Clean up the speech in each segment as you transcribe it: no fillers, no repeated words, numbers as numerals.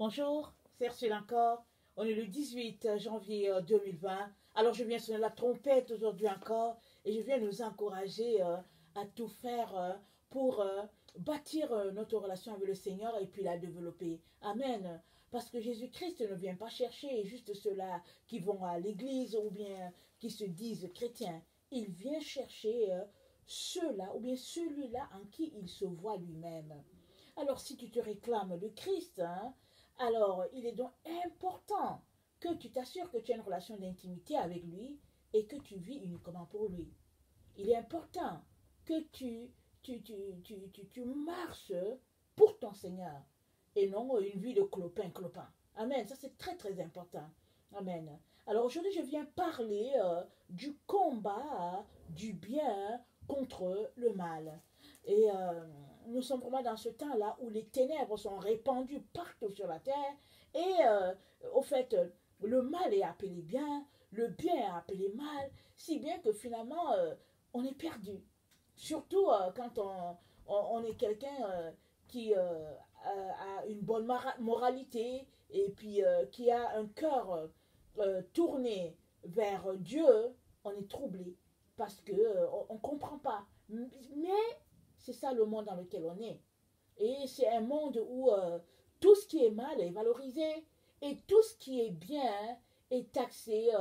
Bonjour, c'est Ursule encore. On est le 18 janvier 2020. Alors je viens sonner la trompette aujourd'hui encore et je viens nous encourager à tout faire pour bâtir notre relation avec le Seigneur et puis la développer. Amen. Parce que Jésus-Christ ne vient pas chercher juste ceux-là qui vont à l'église ou bien qui se disent chrétiens. Il vient chercher ceux-là ou bien celui-là en qui il se voit lui-même. Alors si tu te réclames de Christ, hein, alors il est donc important que tu t'assures que tu as une relation d'intimité avec lui et que tu vis uniquement pour lui. Il est important que tu marches pour ton Seigneur et non une vie de clopin-clopin. Amen, ça c'est très très important. Amen. Alors aujourd'hui je viens parler du combat du bien contre le mal. Et nous sommes vraiment dans ce temps-là où les ténèbres sont répandues partout sur la terre. Et au fait, le mal est appelé bien, le bien est appelé mal, si bien que finalement, on est perdu. Surtout quand on est quelqu'un qui a une bonne moralité et puis qui a un cœur tourné vers Dieu, on est troublé parce qu'on ne comprend pas. Mais c'est ça le monde dans lequel on est. Et c'est un monde où tout ce qui est mal est valorisé et tout ce qui est bien est taxé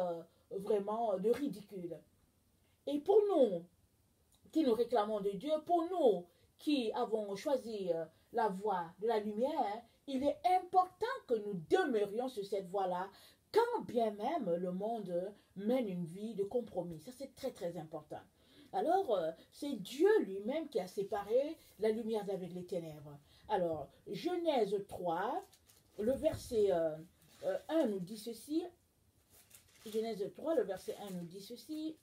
vraiment de ridicule. Et pour nous qui nous réclamons de Dieu, pour nous qui avons choisi la voie de la lumière, il est important que nous demeurions sur cette voie-là, quand bien même le monde mène une vie de compromis. Ça, c'est très, très important. Alors, c'est Dieu lui-même qui a séparé la lumière d'avec les ténèbres. Alors, Genèse 3, le verset 1 nous dit ceci. Genèse 3, le verset 1 nous dit ceci.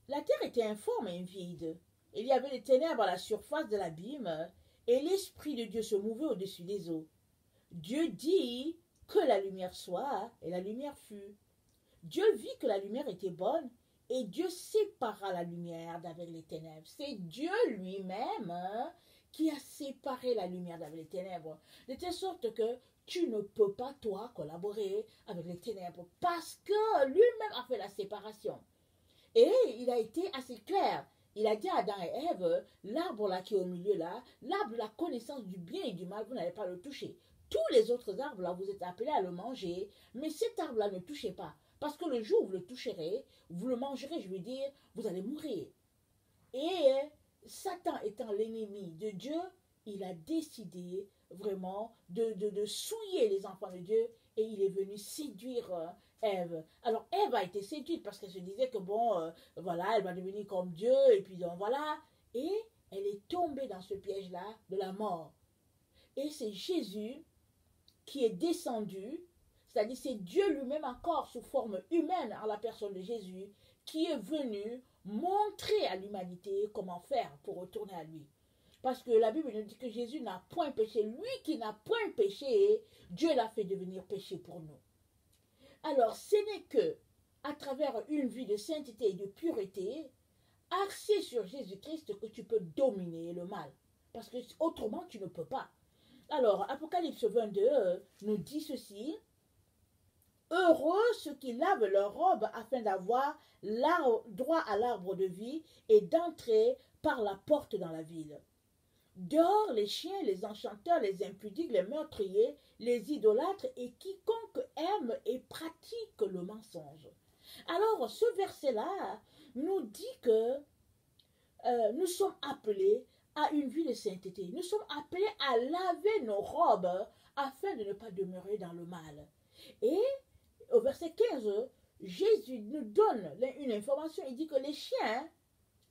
La terre était informe et vide. Il y avait des ténèbres à la surface de l'abîme, et l'Esprit de Dieu se mouvait au-dessus des eaux. Dieu dit que la lumière soit, et la lumière fut. Dieu vit que la lumière était bonne, et Dieu sépara la lumière d'avec les ténèbres. C'est Dieu lui-même qui a séparé la lumière d'avec les ténèbres. De telle sorte que tu ne peux pas, toi, collaborer avec les ténèbres, parce que lui-même a fait la séparation. Et il a été assez clair. Il a dit à Adam et Ève, l'arbre là qui est au milieu là, l'arbre de la connaissance du bien et du mal, vous n'allez pas le toucher. Tous les autres arbres là, vous êtes appelés à le manger, mais cet arbre là ne touchez pas. Parce que le jour où vous le toucherez, vous le mangerez, je veux dire, vous allez mourir. Et Satan étant l'ennemi de Dieu, il a décidé vraiment de souiller les enfants de Dieu et il est venu séduire Ève. Alors Ève a été séduite parce qu'elle se disait que bon, voilà, elle va devenir comme Dieu et puis donc voilà. Et elle est tombée dans ce piège-là de la mort. Et c'est Jésus qui est descendu, c'est-à-dire c'est Dieu lui-même encore sous forme humaine en la personne de Jésus, qui est venu montrer à l'humanité comment faire pour retourner à lui. Parce que la Bible nous dit que Jésus n'a point péché. Lui qui n'a point péché, Dieu l'a fait devenir péché pour nous. Alors, ce n'est que à travers une vie de sainteté et de pureté, axée sur Jésus-Christ, que tu peux dominer le mal. Parce que autrement, tu ne peux pas. Alors, Apocalypse 22 nous dit ceci. Heureux ceux qui lavent leurs robes afin d'avoir droit à l'arbre de vie et d'entrer par la porte dans la ville. Dehors les chiens, les enchanteurs, les impudiques, les meurtriers, les idolâtres et quiconque aime et pratique le mensonge. Alors ce verset-là nous dit que nous sommes appelés à une vie de sainteté. Nous sommes appelés à laver nos robes afin de ne pas demeurer dans le mal. Et au verset 15, Jésus nous donne une information. Il dit que les chiens,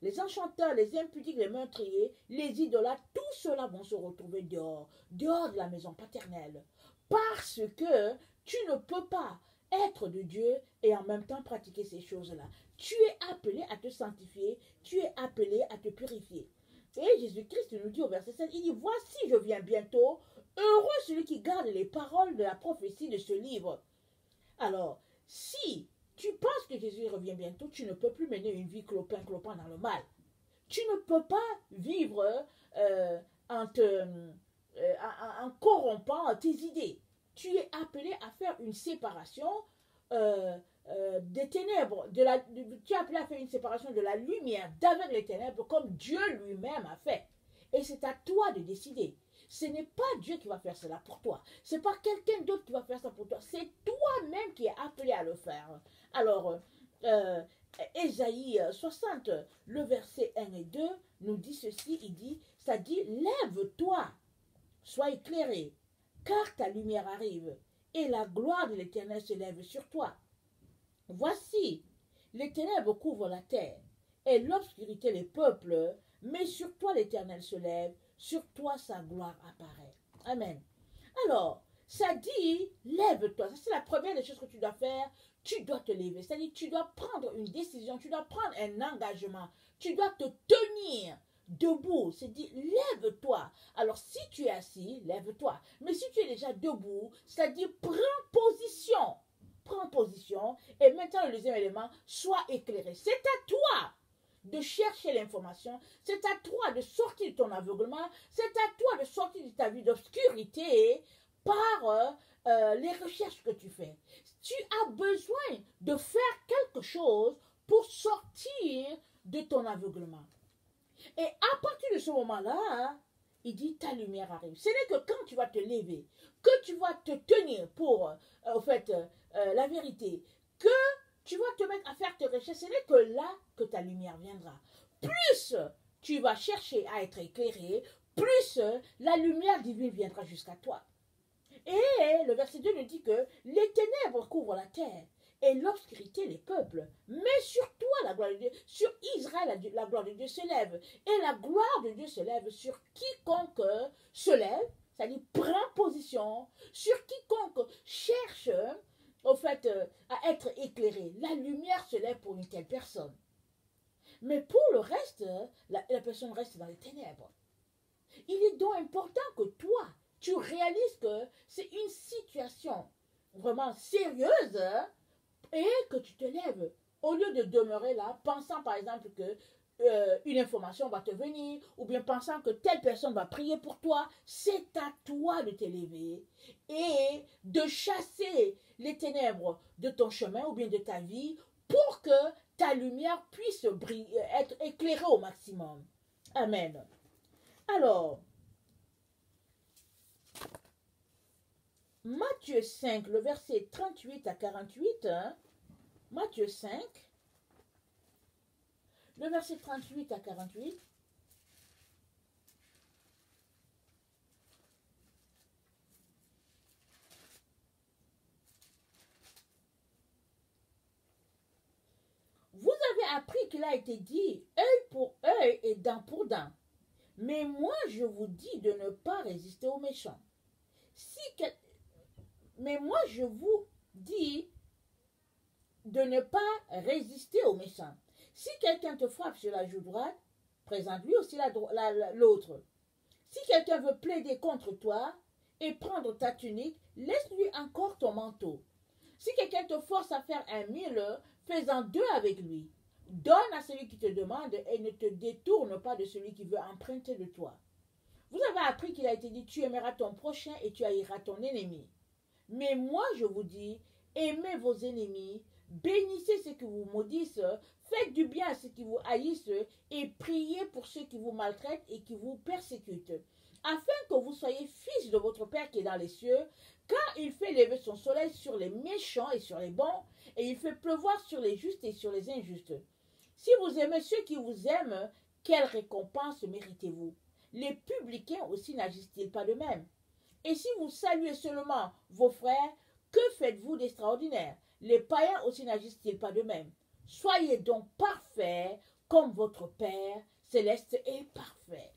les enchanteurs, les impudiques, les meurtriers, les idolâtres, tous ceux-là vont se retrouver dehors, dehors de la maison paternelle. Parce que tu ne peux pas être de Dieu et en même temps pratiquer ces choses-là. Tu es appelé à te sanctifier, tu es appelé à te purifier. Et Jésus-Christ nous dit au verset 7, il dit, voici je viens bientôt, heureux celui qui garde les paroles de la prophétie de ce livre. Alors, si tu penses que Jésus revient bientôt, tu ne peux plus mener une vie clopin-clopin dans le mal. Tu ne peux pas vivre en, te, en corrompant tes idées. Tu es appelé à faire une séparation des ténèbres. Tu es appelé à faire une séparation de la lumière d'avec les ténèbres comme Dieu lui-même a fait. Et c'est à toi de décider. Ce n'est pas Dieu qui va faire cela pour toi. Ce n'est pas quelqu'un d'autre qui va faire ça pour toi. C'est toi-même qui es appelé à le faire. Alors, Ésaïe 60, le verset 1 et 2 nous dit ceci, ça dit, lève-toi, sois éclairé, car ta lumière arrive, et la gloire de l'Éternel se lève sur toi. Voici, les ténèbres couvrent la terre, et l'obscurité les peuples, mais sur toi l'Éternel se lève, sur toi sa gloire apparaît. Amen. Alors, ça dit, lève-toi. Ça, c'est la première des choses que tu dois faire. Tu dois te lever. C'est-à-dire, tu dois prendre une décision, tu dois prendre un engagement. Tu dois te tenir debout. C'est dit, lève-toi. Alors, si tu es assis, lève-toi. Mais si tu es déjà debout, c'est-à-dire, prends position. Prends position. Et maintenant, le deuxième élément, sois éclairé. C'est à toi de chercher l'information, c'est à toi de sortir de ton aveuglement, c'est à toi de sortir de ta vie d'obscurité par les recherches que tu fais. Tu as besoin de faire quelque chose pour sortir de ton aveuglement. Et à partir de ce moment-là, il dit ta lumière arrive. Ce n'est que quand tu vas te lever, que tu vas te tenir pour la vérité, que tu vas te mettre à faire tes recherches, ce n'est que là que ta lumière viendra. Plus tu vas chercher à être éclairé, plus la lumière divine viendra jusqu'à toi. Et le verset 2 nous dit que les ténèbres couvrent la terre et l'obscurité les peuples. Mais sur toi, la gloire de Dieu, sur Israël, la gloire de Dieu se lève. Et la gloire de Dieu se lève sur quiconque se lève, c'est-à-dire prend position, sur quiconque cherche à être éclairé. La lumière se lève pour une telle personne. Mais pour le reste, la personne reste dans les ténèbres. Il est donc important que toi, tu réalises que c'est une situation vraiment sérieuse et que tu te lèves. Au lieu de demeurer là, pensant par exemple que une information va te venir, ou bien pensant que telle personne va prier pour toi, c'est à toi de t'élever et de chasser les ténèbres de ton chemin ou bien de ta vie pour que ta lumière puisse être éclairée au maximum. Amen. Alors, Matthieu 5, le verset 38 à 48, Matthieu 5, le verset 38 à 48. Vous avez appris qu'il a été dit œil pour œil et dent pour dent. Mais moi, je vous dis de ne pas résister aux méchants. Mais moi, je vous dis de ne pas résister aux méchants. Si quelqu'un te frappe sur la joue droite, présente-lui aussi l'autre. Si quelqu'un veut plaider contre toi et prendre ta tunique, laisse-lui encore ton manteau. Si quelqu'un te force à faire 1 000, fais-en 2 avec lui. Donne à celui qui te demande et ne te détourne pas de celui qui veut emprunter de toi. Vous avez appris qu'il a été dit, tu aimeras ton prochain et tu haïras ton ennemi. Mais moi, je vous dis, aimez vos ennemis, bénissez ceux qui vous maudissent, faites du bien à ceux qui vous haïssent et priez pour ceux qui vous maltraitent et qui vous persécutent, afin que vous soyez fils de votre Père qui est dans les cieux, car il fait lever son soleil sur les méchants et sur les bons, et il fait pleuvoir sur les justes et sur les injustes. Si vous aimez ceux qui vous aiment, quelle récompense méritez-vous? Les publicains aussi n'agissent-ils pas de même? Et si vous saluez seulement vos frères, que faites-vous d'extraordinaire? Les païens aussi n'agissent-ils pas de même? Soyez donc parfaits comme votre Père céleste est parfait.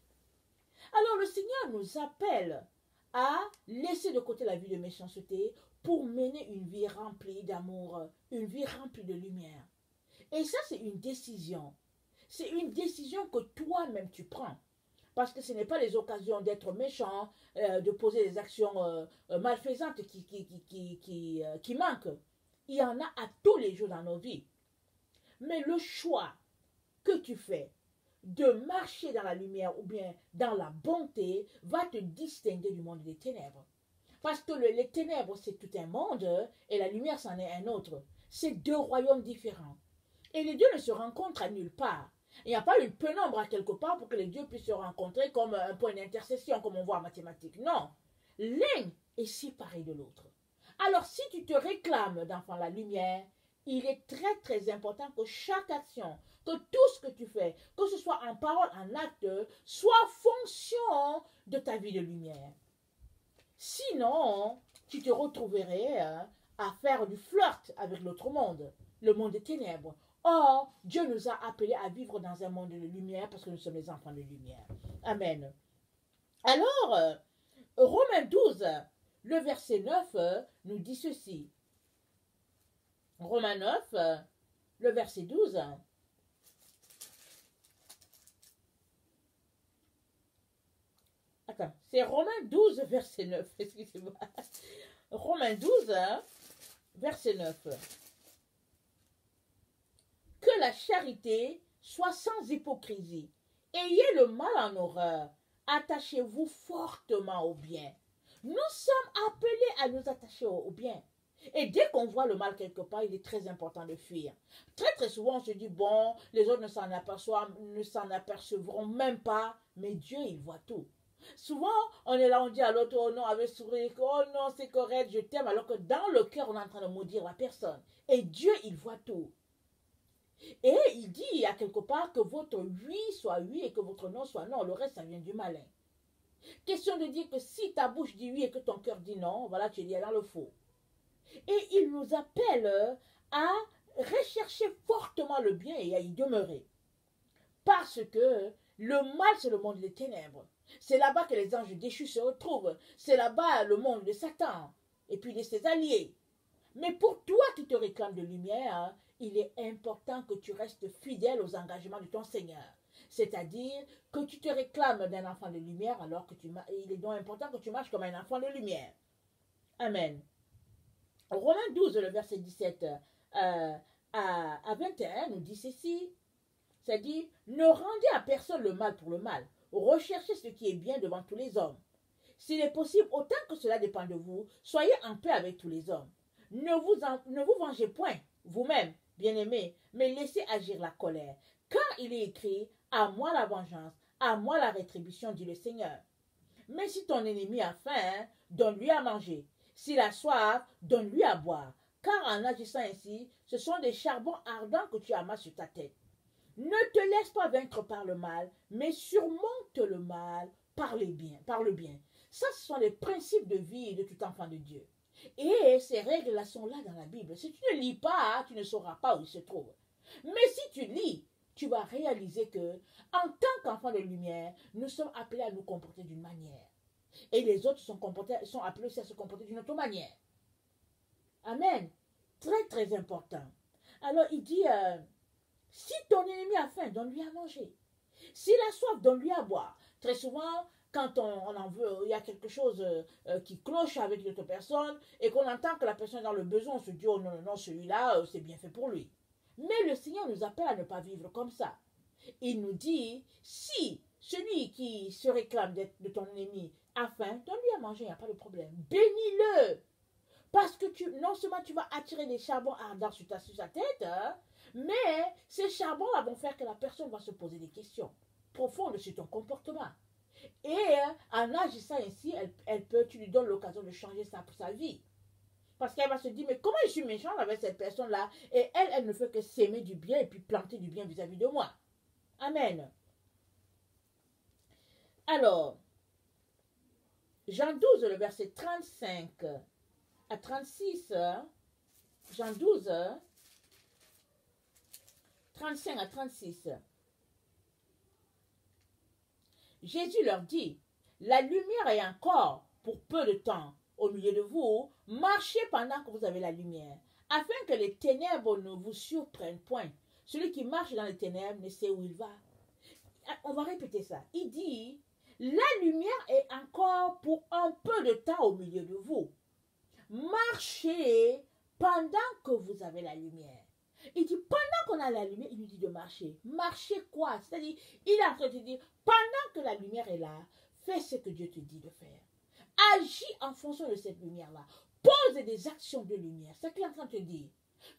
Alors le Seigneur nous appelle à laisser de côté la vie de méchanceté pour mener une vie remplie d'amour, une vie remplie de lumière. Et ça, c'est une décision. C'est une décision que toi-même tu prends. Parce que ce n'est pas les occasions d'être méchant, de poser des actions malfaisantes qui manquent. Il y en a à tous les jours dans nos vies. Mais le choix que tu fais, de marcher dans la lumière ou bien dans la bonté va te distinguer du monde des ténèbres. Parce que les ténèbres, c'est tout un monde et la lumière, c'en est un autre. C'est deux royaumes différents. Et les deux ne se rencontrent à nulle part. Il n'y a pas une pénombre à quelque part pour que les deux puissent se rencontrer comme un point d'intersection, comme on voit en mathématiques. Non. L'un est séparé de l'autre. Alors, si tu te réclames d'enfant la lumière, il est très très important que chaque action, que tout ce que tu fais, que ce soit en parole, en acte, soit fonction de ta vie de lumière. Sinon, tu te retrouverais à faire du flirt avec l'autre monde, le monde des ténèbres. Or, Dieu nous a appelés à vivre dans un monde de lumière parce que nous sommes les enfants de lumière. Amen. Alors, Romains 12, le verset 9 nous dit ceci. Romains 9, le verset 12. Attends, c'est Romains 12, verset 9. Excusez-moi. Romains 12, verset 9. Que la charité soit sans hypocrisie. Ayez le mal en horreur. Attachez-vous fortement au bien. Nous sommes appelés à nous attacher au bien. Et dès qu'on voit le mal quelque part, il est très important de fuir. Très très souvent, on se dit, bon, les autres ne s'en apercevront même pas, mais Dieu, il voit tout. Souvent, on est là, on dit à l'autre, oh non, avec sourire, oh non, c'est correct, je t'aime, alors que dans le cœur, on est en train de maudire la personne. Et Dieu, il voit tout. Et il dit à quelque part que votre oui soit oui et que votre non soit non. Le reste, ça vient du malin. Question de dire que si ta bouche dit oui et que ton cœur dit non, voilà, tu es dans le faux. Et il nous appelle à rechercher fortement le bien et à y demeurer. Parce que le mal, c'est le monde des ténèbres. C'est là-bas que les anges déchus se retrouvent. C'est là-bas le monde de Satan et puis de ses alliés. Mais pour toi qui te réclames de lumière, il est important que tu restes fidèle aux engagements de ton Seigneur. C'est-à-dire que tu te réclames d'un enfant de lumière alors que il est donc important que tu marches comme un enfant de lumière. Amen. Romains 12, le verset 17 à 21 nous dit ceci. C'est-à-dire, ne rendez à personne le mal pour le mal. Recherchez ce qui est bien devant tous les hommes. S'il est possible, autant que cela dépend de vous, soyez en paix avec tous les hommes. Ne vous vengez point, vous-même, bien-aimés, mais laissez agir la colère. Car il est écrit, à moi la vengeance, à moi la rétribution, dit le Seigneur. Mais si ton ennemi a faim, donne-lui à manger. S'il a soif, donne-lui à boire. Car en agissant ainsi, ce sont des charbons ardents que tu amasses sur ta tête. Ne te laisse pas vaincre par le mal, mais surmonte le mal par le bien. Ça, ce sont les principes de vie de tout enfant de Dieu. Et ces règles-là sont là dans la Bible. Si tu ne lis pas, tu ne sauras pas où ils se trouvent. Mais si tu lis, tu vas réaliser que, en tant qu'enfants de lumière, nous sommes appelés à nous comporter d'une manière. Et les autres sont appelés aussi à se comporter d'une autre manière. Amen. Très, très important. Alors, il dit, si ton ennemi a faim, donne-lui à manger. S'il a soif, donne-lui à boire. Très souvent, quand on en veut, il y a quelque chose qui cloche avec l'autre personne et qu'on entend que la personne est dans le besoin, on se dit, oh non, non, non, celui-là, c'est bien fait pour lui. Mais le Seigneur nous appelle à ne pas vivre comme ça. Il nous dit, si celui qui se réclame de ton ennemi a faim, donne-lui à manger, il n'y a pas de problème. Bénis-le. Parce que non seulement tu vas attirer des charbons ardents sur sa tête, hein, mais ces charbons-là vont faire que la personne va se poser des questions profondes sur ton comportement. Et en agissant ainsi, tu lui donnes l'occasion de changer sa vie. Parce qu'elle va se dire, mais comment je suis méchante avec cette personne-là? Et elle ne fait que s'aimer du bien et puis planter du bien vis-à-vis de moi. Amen. Alors, Jean 12, le verset 35 à 36, Jean 12, 35 à 36. Jésus leur dit, la lumière est encore pour peu de temps au milieu de vous, marchez pendant que vous avez la lumière, afin que les ténèbres ne vous surprennent point. Celui qui marche dans les ténèbres ne sait où il va. On va répéter ça. Il dit, la lumière est encore pour un peu de temps au milieu de vous. Marchez pendant que vous avez la lumière. Il dit, pendant qu'on a la lumière, il nous dit de marcher. Marcher quoi? C'est-à-dire, il est en train de te dire, pendant que la lumière est là, fais ce que Dieu te dit de faire. Agis en fonction de cette lumière-là. Pose des actions de lumière. C'est ce qu'il est en train de te dire.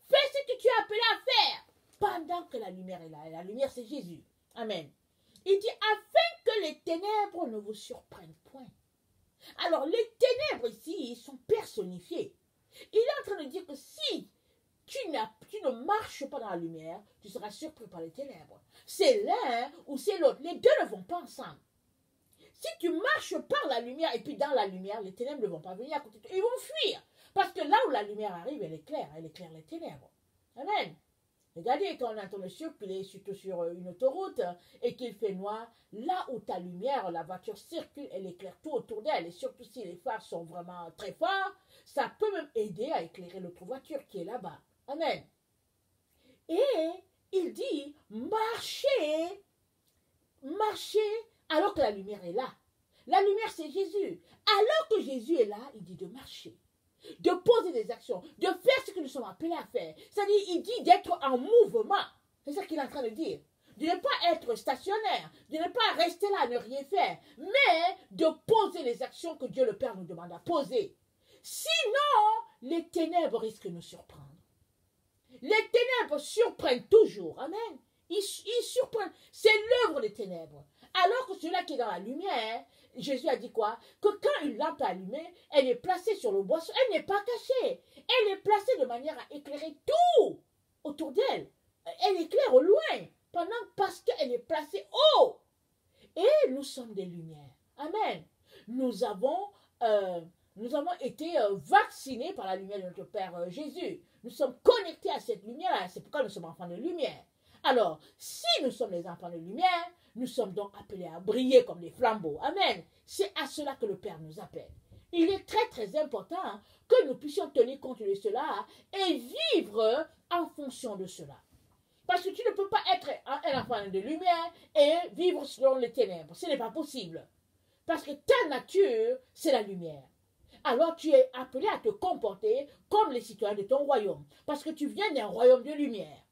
Fais ce que tu es appelé à faire pendant que la lumière est là. Et la lumière, c'est Jésus. Amen. Il dit, afin que les ténèbres ne vous surprennent point. Alors, les ténèbres ici sont personnifiées. Il est en train de dire que si tu ne marches pas dans la lumière, tu seras surpris par les ténèbres. C'est l'un ou c'est l'autre. Les deux ne vont pas ensemble. Si tu marches par la lumière et puis dans la lumière, les ténèbres ne vont pas venir à côté de toi. Ils vont fuir. Parce que là où la lumière arrive, elle éclaire les ténèbres. Amen. Regardez, quand on est en train de circuler, surtout sur une autoroute, et qu'il fait noir, là où ta lumière, la voiture circule, elle éclaire tout autour d'elle. Et surtout si les phares sont vraiment très forts, ça peut même aider à éclairer l'autre voiture qui est là-bas. Amen. Et il dit, marchez alors que la lumière est là. La lumière, c'est Jésus. Alors que Jésus est là, il dit de marcher, de poser des actions, de faire ce que nous sommes appelés à faire. C'est-à-dire, il dit d'être en mouvement. C'est ça qu'il est en train de dire. De ne pas être stationnaire, de ne pas rester là à ne rien faire, mais de poser les actions que Dieu le Père nous demande à poser. Sinon, les ténèbres risquent de nous surprendre. Les ténèbres surprennent toujours. Amen. Ils surprennent. C'est l'œuvre des ténèbres. Alors que celui-là qui est dans la lumière, Jésus a dit quoi? Que quand une lampe est allumée, elle est placée sur le boisseau, elle n'est pas cachée. Elle est placée de manière à éclairer tout autour d'elle. Elle éclaire au loin, parce qu'elle est placée haut. Et nous sommes des lumières. Amen. Nous avons été vaccinés par la lumière de notre Père Jésus. Nous sommes connectés à cette lumière-là. C'est pourquoi nous sommes enfants de lumière. Alors, si nous sommes les enfants de lumière, nous sommes donc appelés à briller comme des flambeaux. Amen. C'est à cela que le Père nous appelle. Il est très très important que nous puissions tenir compte de cela et vivre en fonction de cela. Parce que tu ne peux pas être un enfant de lumière et vivre selon les ténèbres. Ce n'est pas possible. Parce que ta nature, c'est la lumière. Alors tu es appelé à te comporter comme les citoyens de ton royaume. Parce que tu viens d'un royaume de lumière.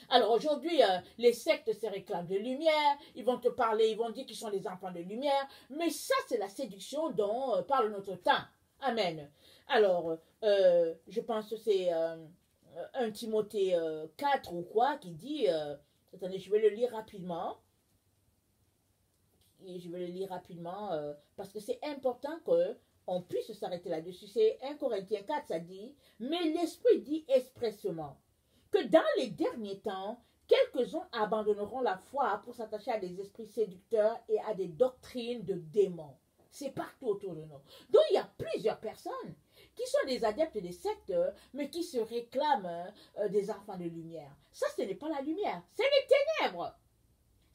Alors aujourd'hui, les sectes se réclament de lumière, ils vont te parler, ils vont dire qu'ils sont des enfants de lumière, mais ça c'est la séduction dont parle notre temps. Amen. Alors, je pense que c'est 1 Timothée 4 ou quoi qui dit, attendez, je vais le lire rapidement. Et je vais le lire rapidement parce que c'est important qu'on puisse s'arrêter là-dessus. C'est 1 Corinthiens 4, ça dit, mais l'Esprit dit expressément que dans les derniers temps, quelques-uns abandonneront la foi pour s'attacher à des esprits séducteurs et à des doctrines de démons. C'est partout autour de nous. Donc il y a plusieurs personnes qui sont des adeptes des sectes, mais qui se réclament des enfants de lumière. Ça, ce n'est pas la lumière, c'est les ténèbres.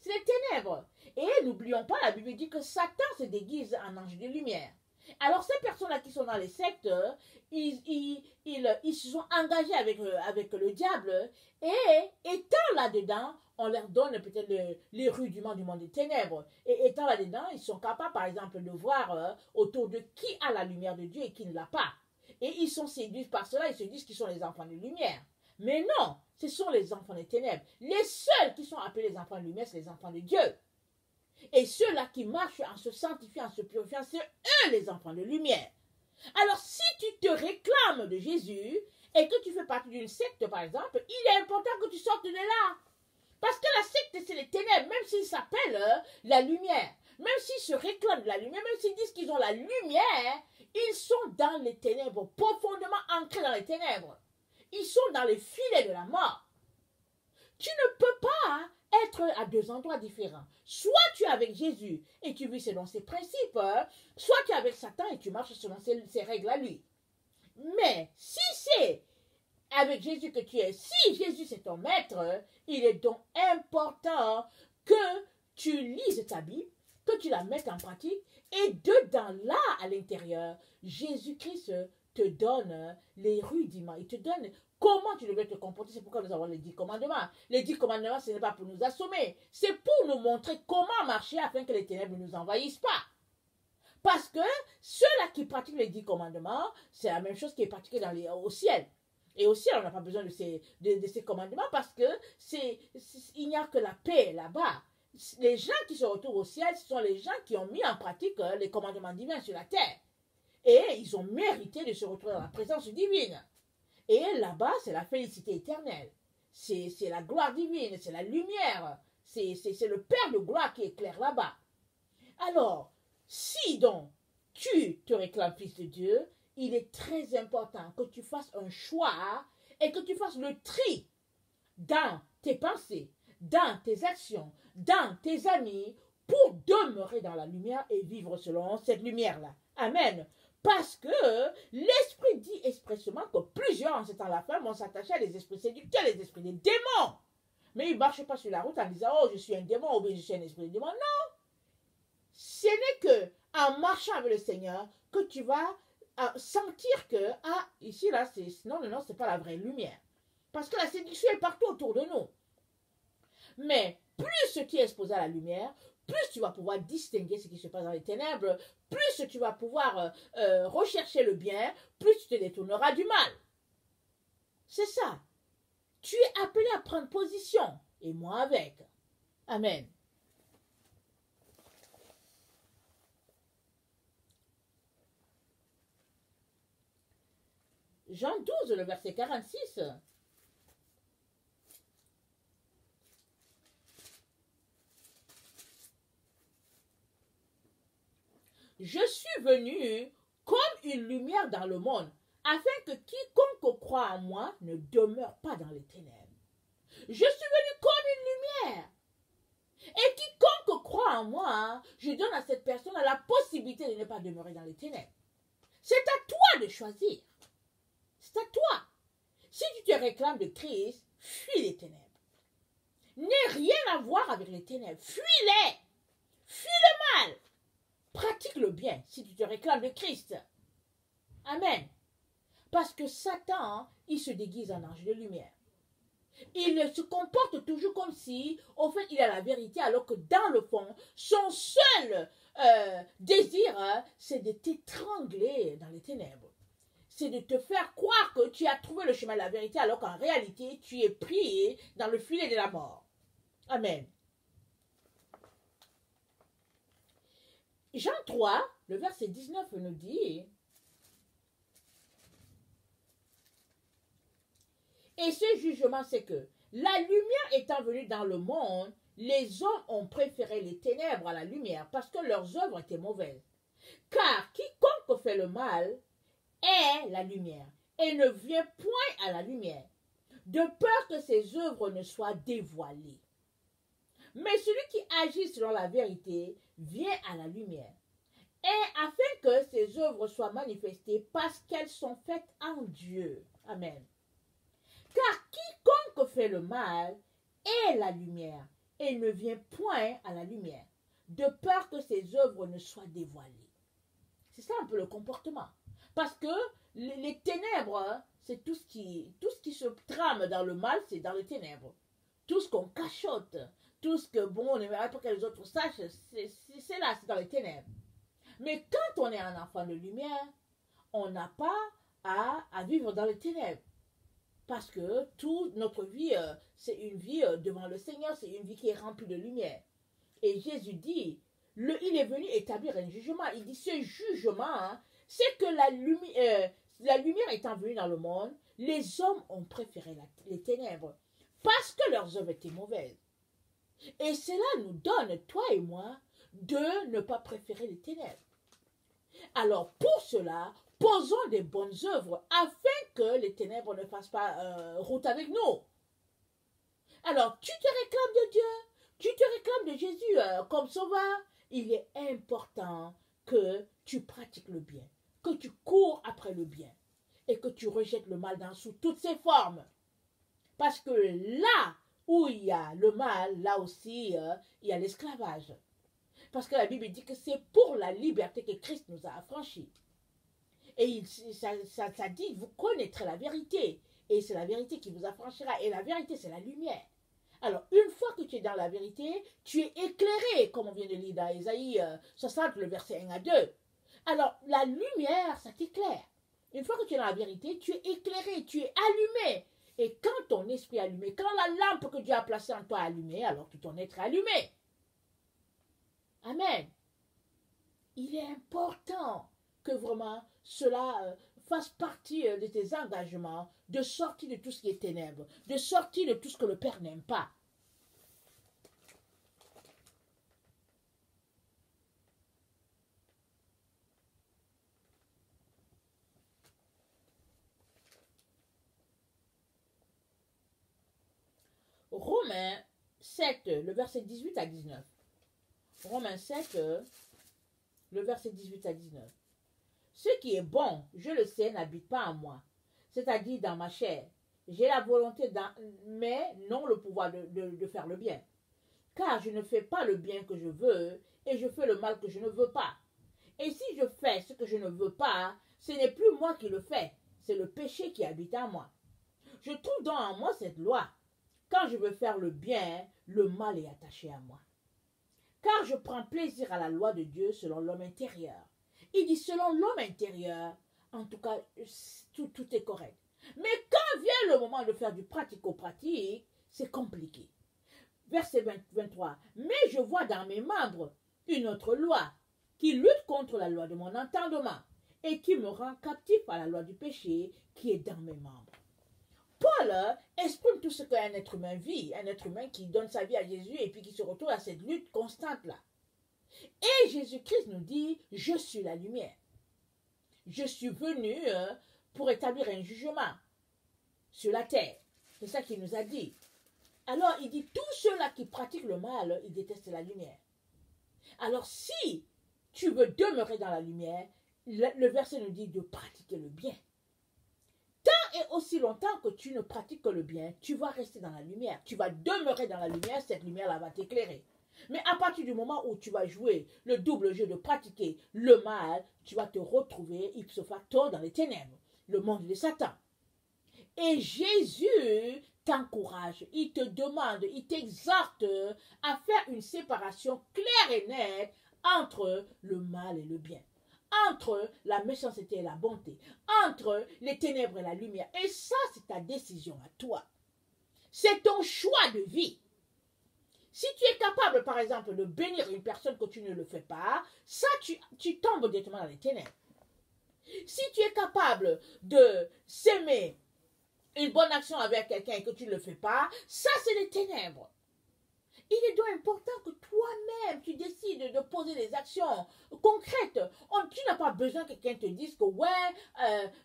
C'est les ténèbres. Et n'oublions pas, la Bible dit que Satan se déguise en ange de lumière. Alors ces personnes-là qui sont dans les sectes, ils se sont engagés avec le diable et étant là-dedans, on leur donne peut-être les rudiments du monde des ténèbres. Et étant là-dedans, ils sont capables par exemple de voir autour de qui a la lumière de Dieu et qui ne l'a pas. Et ils sont séduits par cela, ils se disent qu'ils sont les enfants de lumière. Mais non, ce sont les enfants des ténèbres. Les seuls qui sont appelés les enfants de lumière, c'est les enfants de Dieu. Et ceux-là qui marchent en se sanctifiant, en se purifiant, c'est eux les enfants de lumière. Alors si tu te réclames de Jésus et que tu fais partie d'une secte par exemple, il est important que tu sortes de là. Parce que la secte c'est les ténèbres, même s'ils s'appellent la lumière. Même s'ils se réclament de la lumière, même s'ils disent qu'ils ont la lumière, ils sont dans les ténèbres, profondément ancrés dans les ténèbres. Ils sont dans les filets de la mort. Tu ne peux pas être à deux endroits différents. Soit tu es avec Jésus et tu vis selon ses principes, soit tu es avec Satan et tu marches selon ses règles à lui. Mais si c'est avec Jésus que tu es, si Jésus c'est ton maître, il est donc important que tu lises ta Bible, que tu la mettes en pratique et dedans là à l'intérieur, Jésus-Christ te donne les rudiments, il te donne comment tu devrais te comporter. C'est pourquoi nous avons les 10 commandements. Les 10 commandements, ce n'est pas pour nous assommer, c'est pour nous montrer comment marcher afin que les ténèbres ne nous envahissent pas. Parce que ceux-là qui pratiquent les 10 commandements, c'est la même chose qui est pratiquée au ciel. Et aussi, on n'a pas besoin de ces commandements parce que il n'y a que la paix là-bas. Les gens qui se retrouvent au ciel, ce sont les gens qui ont mis en pratique les commandements divins sur la terre. Et ils ont mérité de se retrouver dans la présence divine. Et là-bas, c'est la félicité éternelle. C'est la gloire divine, c'est la lumière. C'est le Père de gloire qui éclaire là-bas. Alors, si donc tu te réclames fils de Dieu, il est très important que tu fasses un choix et que tu fasses le tri dans tes pensées, dans tes actions, dans tes amis, pour demeurer dans la lumière et vivre selon cette lumière-là. Amen. Parce que l'Esprit dit expressément que plusieurs en ce temps-là vont s'attacher à des esprits séducteurs, les esprits des démons. Mais ils ne marchent pas sur la route en disant « Oh, je suis un démon » ou bien « Je suis un esprit de démon ». Non. Ce n'est que en marchant avec le Seigneur que tu vas sentir que, ah, ici, là, non, c'est pas la vraie lumière. Parce que la séduction est partout autour de nous. Mais plus tu es exposé à la lumière, plus tu vas pouvoir distinguer ce qui se passe dans les ténèbres, plus tu vas pouvoir rechercher le bien, plus tu te détourneras du mal. C'est ça. Tu es appelé à prendre position, et moi avec. Amen. Jean 12, le verset 46. Je suis venu comme une lumière dans le monde, afin que quiconque croit en moi ne demeure pas dans les ténèbres. Je suis venu comme une lumière. Et quiconque croit en moi, je donne à cette personne la possibilité de ne pas demeurer dans les ténèbres. C'est à toi de choisir. C'est à toi. Si tu te réclames de Christ, fuis les ténèbres. N'aie rien à voir avec les ténèbres. Fuis-les. Fuis le mal. Pratique le bien si tu te réclames de Christ. Amen. Parce que Satan, il se déguise en ange de lumière. Il se comporte toujours comme si, au fait, il a la vérité, alors que dans le fond, son seul désir, c'est de t'étrangler dans les ténèbres. C'est de te faire croire que tu as trouvé le chemin de la vérité, alors qu'en réalité, tu es pris dans le filet de la mort. Amen. Jean 3, le verset 19 nous dit: et ce jugement, c'est que la lumière étant venue dans le monde, les hommes ont préféré les ténèbres à la lumière parce que leurs œuvres étaient mauvaises. Car quiconque fait le mal est la lumière et ne vient point à la lumière, de peur que ses œuvres ne soient dévoilées. Mais celui qui agit selon la vérité vient à la lumière, et afin que ses œuvres soient manifestées parce qu'elles sont faites en Dieu. Amen. Car quiconque fait le mal est la lumière et ne vient point à la lumière, de peur que ses œuvres ne soient dévoilées. C'est ça un peu le comportement. Parce que les ténèbres, c'est tout ce qui se trame dans le mal, c'est dans les ténèbres. Tout ce qu'on cachote, tout ce que, bon, on n'aimerait pas que les autres sachent, c'est là, c'est dans les ténèbres. Mais quand on est un enfant de lumière, on n'a pas à vivre dans les ténèbres. Parce que toute notre vie, c'est une vie devant le Seigneur, c'est une vie qui est remplie de lumière. Et Jésus dit, il est venu établir un jugement. Il dit, ce jugement, c'est que la lumière étant venue dans le monde, les hommes ont préféré les ténèbres parce que leurs œuvres étaient mauvaises. Et cela nous donne, toi et moi, de ne pas préférer les ténèbres. Alors pour cela, posons des bonnes œuvres afin que les ténèbres ne fassent pas route avec nous. Alors tu te réclames de Dieu, tu te réclames de Jésus comme sauveur. Il est important que tu pratiques le bien, que tu cours après le bien et que tu rejettes le mal sous toutes ses formes. Parce que là où il y a le mal, là aussi il y a l'esclavage. Parce que la Bible dit que c'est pour la liberté que Christ nous a affranchis. Et ça dit, vous connaîtrez la vérité. Et c'est la vérité qui vous affranchira. Et la vérité, c'est la lumière. Alors, une fois que tu es dans la vérité, tu es éclairé, comme on vient de lire dans Ésaïe 60, le verset 1 à 2. Alors, la lumière, ça t'éclaire. Une fois que tu es dans la vérité, tu es éclairé, tu es allumé. Et quand ton esprit est allumé, quand la lampe que Dieu a placée en toi est allumée, alors tout ton être est allumé. Amen. Il est important que vraiment cela fasse partie de tes engagements, de sortir de tout ce qui est ténèbres, de sortir de tout ce que le Père n'aime pas. Romains 7, le verset 18 à 19. Romains 7, le verset 18 à 19. Ce qui est bon, je le sais, n'habite pas en moi, c'est-à-dire dans ma chair. J'ai la volonté, mais non le pouvoir de faire le bien. Car je ne fais pas le bien que je veux, et je fais le mal que je ne veux pas. Et si je fais ce que je ne veux pas, ce n'est plus moi qui le fais, c'est le péché qui habite en moi. Je trouve donc en moi cette loi. Quand je veux faire le bien, le mal est attaché à moi. Car je prends plaisir à la loi de Dieu selon l'homme intérieur. Il dit selon l'homme intérieur, en tout cas, tout est correct. Mais quand vient le moment de faire du pratico-pratique, c'est compliqué. Verset 23. Mais je vois dans mes membres une autre loi qui lutte contre la loi de mon entendement et qui me rend captif à la loi du péché qui est dans mes membres. Paul exprime tout ce qu'un être humain vit, un être humain qui donne sa vie à Jésus et puis qui se retrouve à cette lutte constante-là. Et Jésus-Christ nous dit, je suis la lumière. Je suis venu pour établir un jugement sur la terre. C'est ça qu'il nous a dit. Alors il dit, tous ceux-là qui pratiquent le mal, ils détestent la lumière. Alors si tu veux demeurer dans la lumière, le verset nous dit de pratiquer le bien. Tant et aussi longtemps que tu ne pratiques que le bien, tu vas rester dans la lumière. Tu vas demeurer dans la lumière, cette lumière-là va t'éclairer. Mais à partir du moment où tu vas jouer le double jeu de pratiquer le mal, tu vas te retrouver ipso facto dans les ténèbres, le monde de Satan. Et Jésus t'encourage, il te demande, il t'exhorte à faire une séparation claire et nette entre le mal et le bien, entre la méchanceté et la bonté, entre les ténèbres et la lumière. Et ça, c'est ta décision à toi. C'est ton choix de vie. Si tu es capable, par exemple, de bénir une personne que tu ne le fais pas, ça, tu tombes directement dans les ténèbres. Si tu es capable de s'aimer une bonne action avec quelqu'un et que tu ne le fais pas, ça, c'est les ténèbres. Il est donc important que toi-même, tu décides de poser des actions concrètes. Tu n'as pas besoin que quelqu'un te dise que, ouais,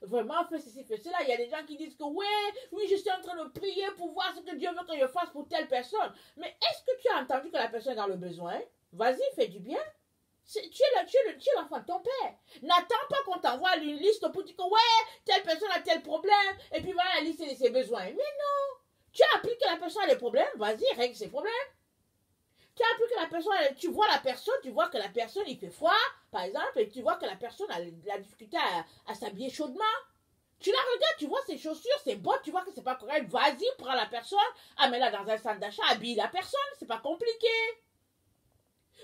vraiment, fais ceci, fais cela. Il y a des gens qui disent que, ouais, oui, je suis en train de prier pour voir ce que Dieu veut que je fasse pour telle personne. Mais est-ce que tu as entendu que la personne est dans le besoin? Vas-y, fais du bien. Tu es l'enfant de ton père. N'attends pas qu'on t'envoie une liste pour dire que, ouais, telle personne a tel problème, et puis voilà la liste de ses besoins. Mais non. Tu as appris que la personne a des problèmes, vas-y, règle ses problèmes. Tu as appris que la personne, tu vois que la personne, il fait froid, par exemple, et tu vois que la personne a la difficulté à s'habiller chaudement. Tu la regardes, tu vois ses chaussures, ses bottes, tu vois que c'est pas correct. Vas-y, prends la personne, amène-la dans un centre d'achat, habille la personne, c'est pas compliqué.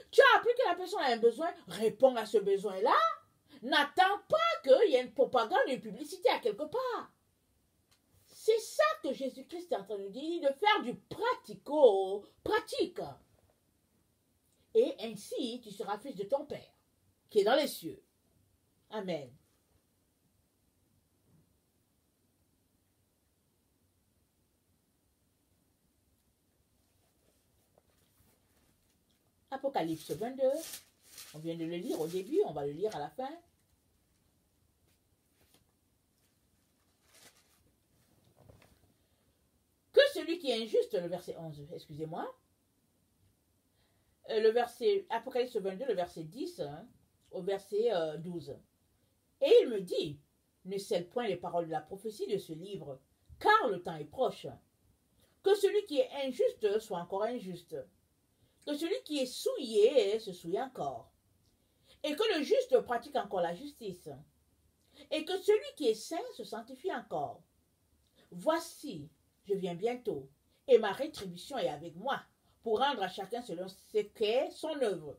Tu as appris que la personne a un besoin, réponds à ce besoin-là. N'attends pas qu'il y ait une propagande, une publicité à quelque part. C'est ça que Jésus-Christ est en train de dire, de faire du pratico-pratique. Et ainsi, tu seras fils de ton Père, qui est dans les cieux. Amen. Apocalypse 22, on vient de le lire au début, on va le lire à la fin. Que celui qui est injuste, le verset 11, excusez-moi, le verset, Apocalypse 22, le verset 10 au verset 12. Et il me dit, ne scelle point les paroles de la prophétie de ce livre, car le temps est proche. Que celui qui est injuste soit encore injuste. Que celui qui est souillé se souille encore. Et que le juste pratique encore la justice. Et que celui qui est saint se sanctifie encore. Voici, je viens bientôt, et ma rétribution est avec moi, pour rendre à chacun selon ce qu'est son œuvre.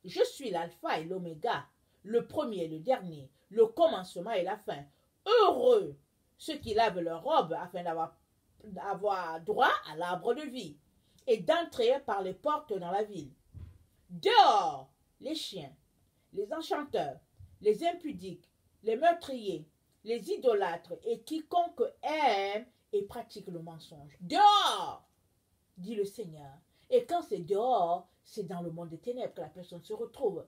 Je suis l'alpha et l'oméga, le premier et le dernier, le commencement et la fin. Heureux ceux qui lavent leurs robes afin d'avoir droit à l'arbre de vie et d'entrer par les portes dans la ville. Dehors, les chiens, les enchanteurs, les impudiques, les meurtriers, les idolâtres et quiconque aime et pratique le mensonge. Dehors, dit le Seigneur. Et quand c'est dehors, c'est dans le monde des ténèbres que la personne se retrouve.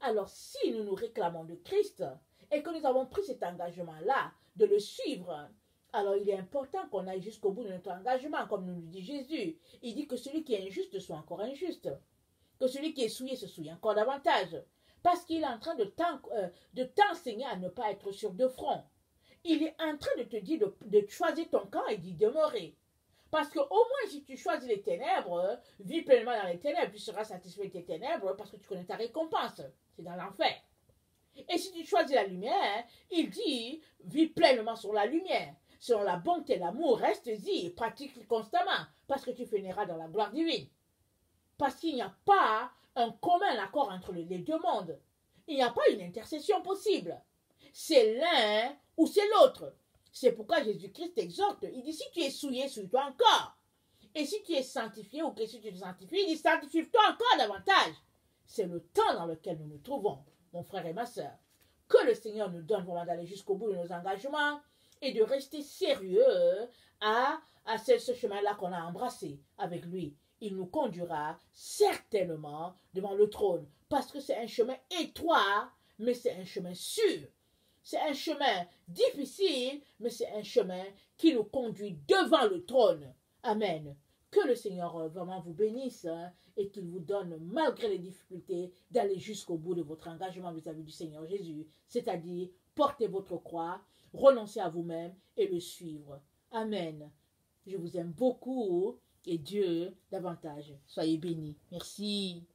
Alors si nous nous réclamons de Christ et que nous avons pris cet engagement-là de le suivre, alors il est important qu'on aille jusqu'au bout de notre engagement, comme nous le dit Jésus. Il dit que celui qui est injuste soit encore injuste, que celui qui est souillé se souille encore davantage, parce qu'il est en train de t'enseigner à ne pas être sur deux fronts. Il est en train de te dire de choisir ton camp et d'y demeurer. Parce qu'au moins, si tu choisis les ténèbres, vis pleinement dans les ténèbres, tu seras satisfait de tes ténèbres parce que tu connais ta récompense. C'est dans l'enfer. Et si tu choisis la lumière, il dit, vis pleinement sur la lumière. Selon la bonté et l'amour, reste-y et pratique constamment parce que tu finiras dans la gloire divine. Parce qu'il n'y a pas un commun accord entre les deux mondes. Il n'y a pas une intercession possible. C'est l'un ou c'est l'autre. C'est pourquoi Jésus-Christ exhorte. Il dit, si tu es souillé, souille-toi encore. Et si tu es sanctifié ou que si tu te sanctifies, il dit, sanctifie-toi encore davantage. C'est le temps dans lequel nous nous trouvons, mon frère et ma soeur. Que le Seigneur nous donne vraiment d'aller jusqu'au bout de nos engagements et de rester sérieux à ce chemin-là qu'on a embrassé avec lui. Il nous conduira certainement devant le trône parce que c'est un chemin étroit, mais c'est un chemin sûr. C'est un chemin difficile, mais c'est un chemin qui nous conduit devant le trône. Amen. Que le Seigneur vraiment vous bénisse et qu'il vous donne, malgré les difficultés, d'aller jusqu'au bout de votre engagement vis-à-vis du Seigneur Jésus. C'est-à-dire, portez votre croix, renoncez à vous-même et le suivre. Amen. Je vous aime beaucoup et Dieu davantage. Soyez bénis. Merci.